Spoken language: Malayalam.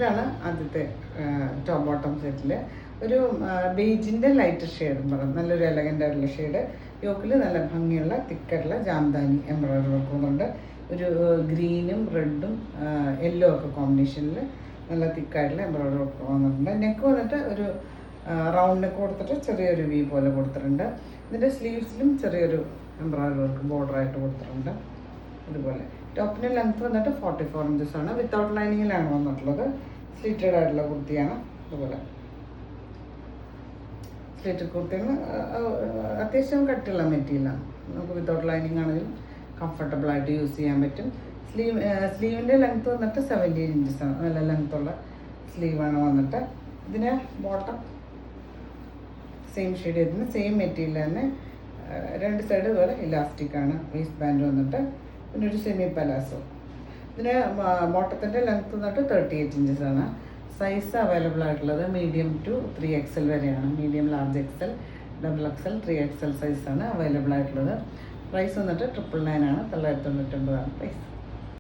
ഇതാണ് ആദ്യത്തെ ടോപ്പ് ബോട്ടം സെറ്റിൽ. ഒരു ബേജിൻ്റെ ലൈറ്റ് ഷെയ്ഡും പറയും, നല്ലൊരു എലഗൻ്റ് ആയിട്ടുള്ള ഷെയ്ഡ്. യോക്കിൽ നല്ല ഭംഗിയുള്ള തിക്കായിട്ടുള്ള ജാംദാനി എംബ്രോയിഡറി വർക്ക് വന്നുണ്ട്. ഒരു ഗ്രീനും റെഡും യെല്ലോ ഒക്കെ കോമ്പിനേഷനിൽ നല്ല തിക്കായിട്ടുള്ള എംബ്രോയിഡറി വർക്ക് വന്നിട്ടുണ്ട്. നെക്ക് വന്നിട്ട് ഒരു റൗണ്ട് നെക്ക് കൊടുത്തിട്ട് ചെറിയൊരു വി പോലെ കൊടുത്തിട്ടുണ്ട്. ഇതിൻ്റെ സ്ലീവ്സിലും ചെറിയൊരു എംബ്രോയിഡറി വർക്ക് ബോർഡറായിട്ട് കൊടുത്തിട്ടുണ്ട്. ഇതുപോലെ ടോപ്പിൻ്റെ ലെങ്ത്ത് വന്നിട്ട് 44 ഇഞ്ചസ് ആണ്. വിത്തൗട്ട് ലൈനിങ്ങിലാണ് വന്നിട്ടുള്ളത്. സ്ലിറ്റഡ് ആയിട്ടുള്ള കുർത്തിയാണ്. ഇതുപോലെ സ്ലിറ്റഡ് കുർത്തിയാണ്. അത്യാവശ്യം കട്ടിയുള്ള മെറ്റീരിയലാണ്. നമുക്ക് വിത്തൗട്ട് ലൈനിങ് ആണെങ്കിലും കംഫർട്ടബിളായിട്ട് യൂസ് ചെയ്യാൻ പറ്റും. സ്ലീവിൻ്റെ ലെങ്ത്ത് വന്നിട്ട് 17 ഇഞ്ചസ് ആണ്. നല്ല ലെങ്ത്തുള്ള സ്ലീവാണ് വന്നിട്ട്. ഇതിന് ബോട്ടം സെയിം ഷെയ്ഡ് ചെയ്തിന് സെയിം മെറ്റീരിയൽ തന്നെ. രണ്ട് സൈഡ് ഇതുപോലെ ഇലാസ്റ്റിക്കാണ്. വേസ്റ്റ് ബാൻഡ് വന്നിട്ട് പിന്നെ ഒരു സെമി പലാസോ. ഇതിന് ബോട്ടത്തിൻ്റെ ലെങ്ത്ത് വന്നിട്ട് 38 ഇഞ്ചസ് ആണ്. സൈസ് അവൈലബിൾ ആയിട്ടുള്ളത് മീഡിയം ടു 3XL വരെയാണ്. Medium, large XL, double XL, 3XL സൈസാണ് അവൈലബിൾ ആയിട്ടുള്ളത്. പ്രൈസ് വന്നിട്ട് 999 ആണ്. 999 പ്രൈസ്.